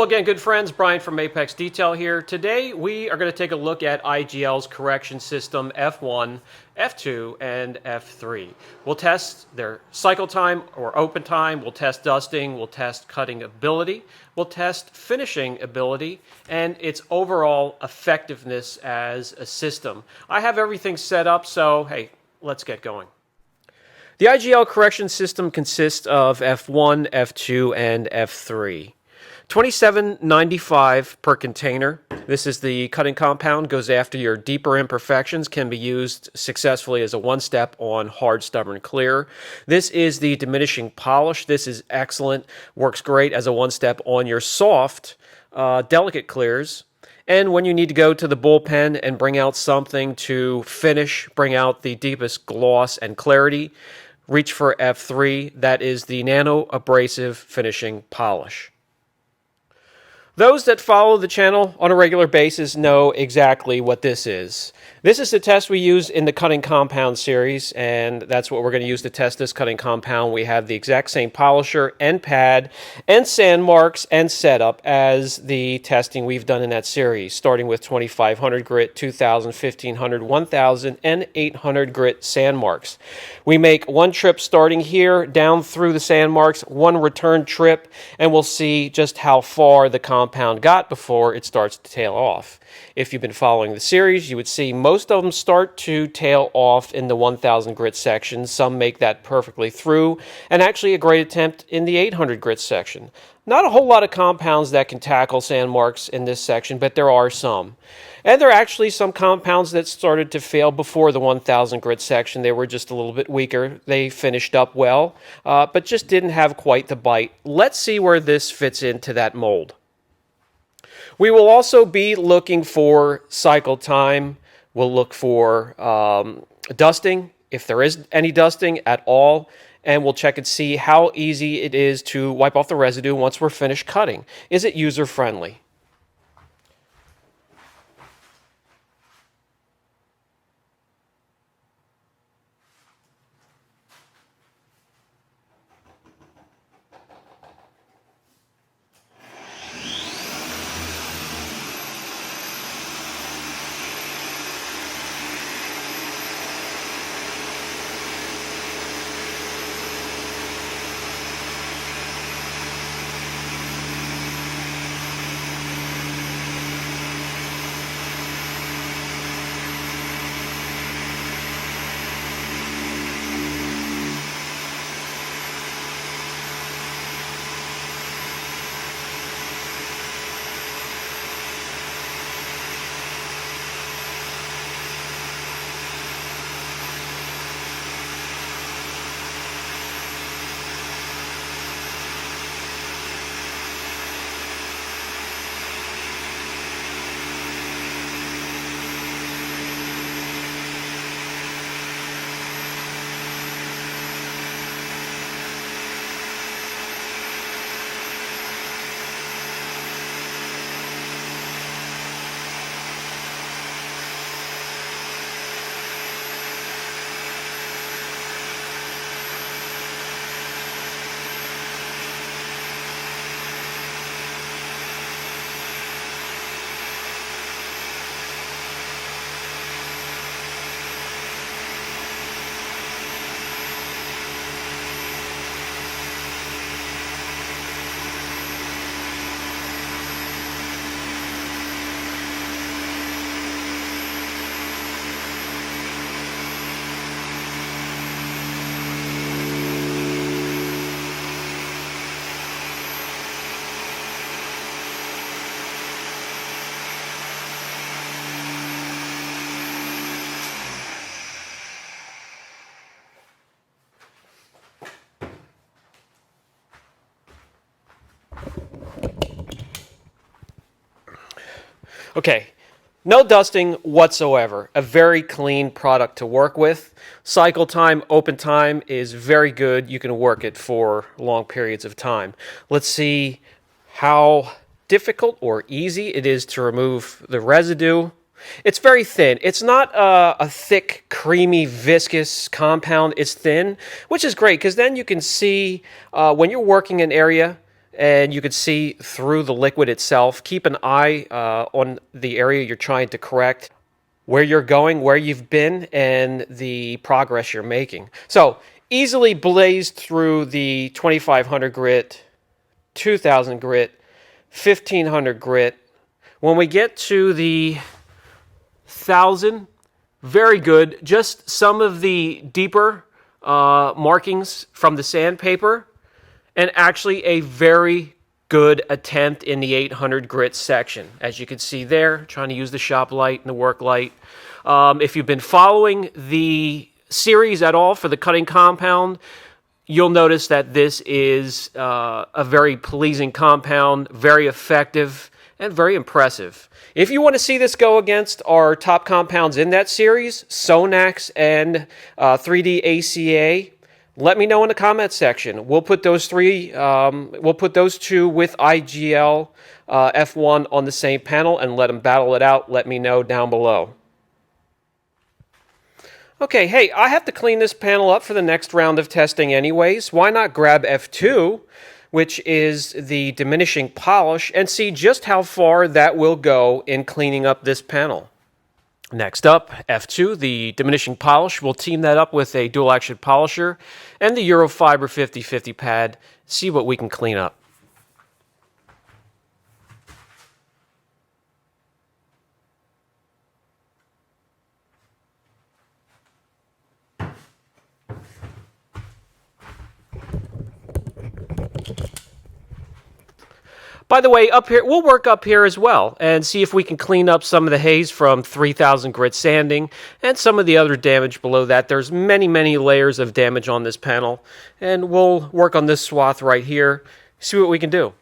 again, good friends. Brian from Apex Detail here. Today we are going to take a look at IGL's correction system F1, F2, and F3. We'll test their cycle time or open time. We'll test dusting. We'll test cutting ability. We'll test finishing ability and its overall effectiveness as a system. I have everything set up, so hey, let's get going. The IGL correction system consists of F1, F2, and F3. $27.95 per container. This is the cutting compound, goes after your deeper imperfections, can be used successfully as a one-step on hard, stubborn clear. This is the diminishing polish. This is excellent, works great as a one-step on your soft, delicate clears. And when you need to go to the bullpen and bring out something to finish, bring out the deepest gloss and clarity, reach for F3. That is the nano abrasive finishing polish. Those that follow the channel on a regular basis know exactly what this is. This is the test we use in the cutting compound series, and that's what we're going to use to test this cutting compound. We have the exact same polisher and pad and sand marks and setup as the testing we've done in that series, starting with 2500 grit, 2000, 1500, 1000, and 800 grit sand marks. We make one trip starting here down through the sand marks, one return trip, and we'll see just how far the compound got before it starts to tail off. If you've been following the series, you would see most of them start to tail off in the 1000 grit section. Some make that perfectly through, and actually a great attempt in the 800 grit section. Not a whole lot of compounds that can tackle sand marks in this section, but there are some. And there are actually some compounds that started to fail before the 1000 grit section. They were just a little bit weaker. They finished up well, but just didn't have quite the bite. Let's see where this fits into that mold. We will also be looking for cycle time. We'll look for dusting, if there is any dusting at all, and we'll check and see how easy it is to wipe off the residue once we're finished cutting. Is it user-friendly? Okay, no dusting whatsoever. A very clean product to work with. Cycle time, open time is very good. You can work it for long periods of time. Let's see how difficult or easy it is to remove the residue. It's very thin. It's not a thick, creamy, viscous compound. It's thin, which is great because then you can see when you're working an area and you can see through the liquid itself. Keep an eye on the area you're trying to correct, where you're going, where you've been, and the progress you're making. So easily blazed through the 2500 grit, 2000 grit, 1500 grit. When we get to the 1000, very good. Just some of the deeper markings from the sandpaper, and actually a very good attempt in the 800 grit section. As you can see there, trying to use the shop light and the work light. If you've been following the series at all for the cutting compound, you'll notice that this is a very pleasing compound, very effective, and very impressive. If you want to see this go against our top compounds in that series, Sonax and 3D ACA, let me know in the comments section. We'll put those three, we'll put those two with IGL F1 on the same panel and let them battle it out. Let me know down below. Okay, hey, I have to clean this panel up for the next round of testing anyways. Why not grab F2, which is the diminishing polish, and see just how far that will go in cleaning up this panel. Next up, F2, the diminishing polish. We'll team that up with a dual action polisher and the Eurofiber 50/50 pad. See what we can clean up. By the way, up here, we'll work up here as well and see if we can clean up some of the haze from 3000 grit sanding and some of the other damage below that. There's many, many layers of damage on this panel, and we'll work on this swath right here, see what we can do.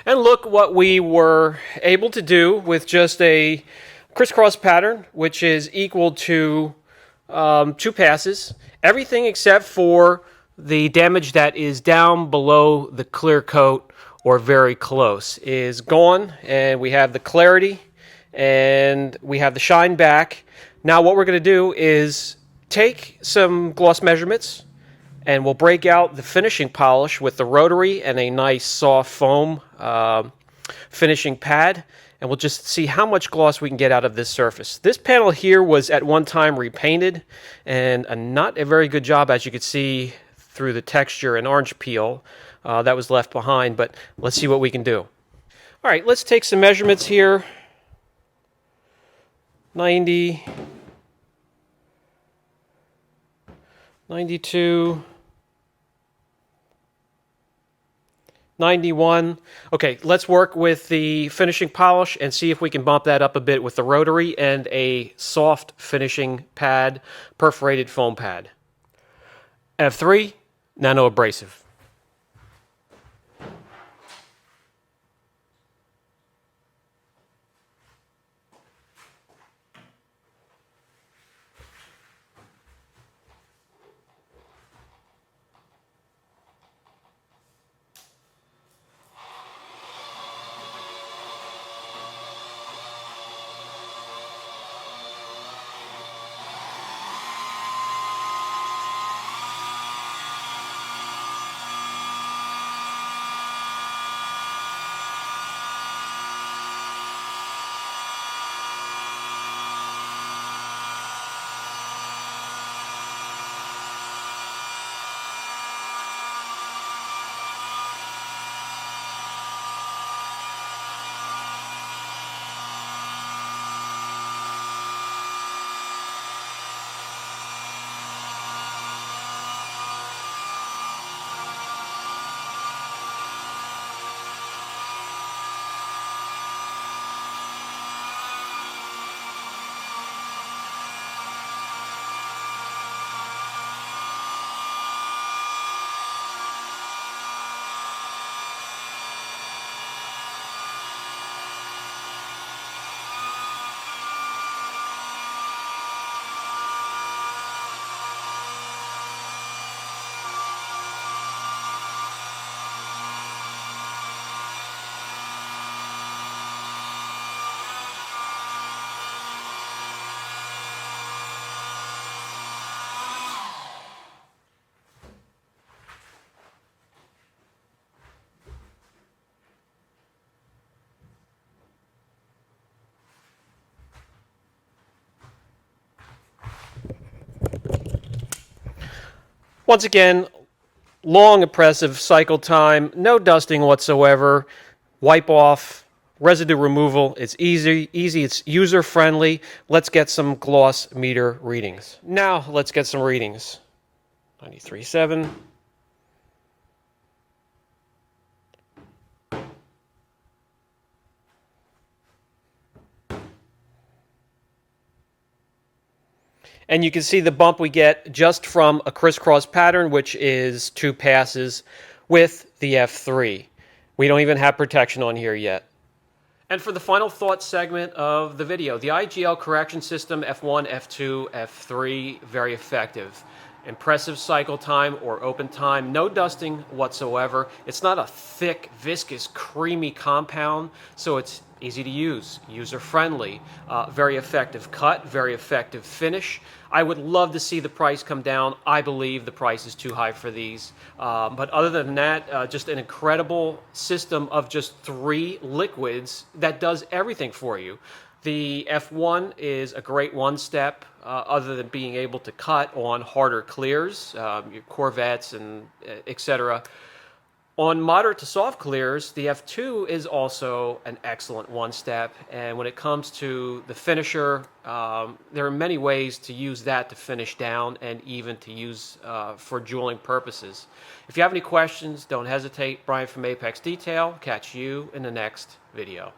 And look what we were able to do with just a crisscross pattern, which is equal to 2 passes. Everything except for the damage that is down below the clear coat or very close is gone, and we have the clarity and we have the shine back. Now what we're going to do is take some gloss measurements, and we'll break out the finishing polish with the rotary and a nice soft foam finishing pad, and we'll just see how much gloss we can get out of this surface. This panel here was at one time repainted, and not a very good job, as you can see through the texture and orange peel that was left behind, but let's see what we can do. All right, let's take some measurements here. 90, 92, 91. Okay, let's work with the finishing polish and see if we can bump that up a bit with the rotary and a soft finishing pad, perforated foam pad. F3, nano abrasive. Once again, long, impressive cycle time, no dusting whatsoever, wipe off, residue removal. It's easy, it's user-friendly. Let's get some gloss meter readings. Now, let's get some readings. 93.7. And you can see the bump we get just from a crisscross pattern, which is 2 passes with the F3. We don't even have protection on here yet. And for the final thought segment of the video, the IGL Correction System F1, F2, F3, very effective. Impressive cycle time or open time, no dusting whatsoever. It's not a thick, viscous, creamy compound, so it's easy to use, user-friendly, very effective cut, very effective finish. I would love to see the price come down. I believe the price is too high for these. But other than that, just an incredible system of just 3 liquids that does everything for you. The F1 is a great one-step, other than being able to cut on harder clears, your Corvettes and etc. On moderate to soft clears, the F2 is also an excellent one-step, and when it comes to the finisher, there are many ways to use that to finish down and even to use for jeweling purposes. If you have any questions, don't hesitate. Brian from Apex Detail. Catch you in the next video.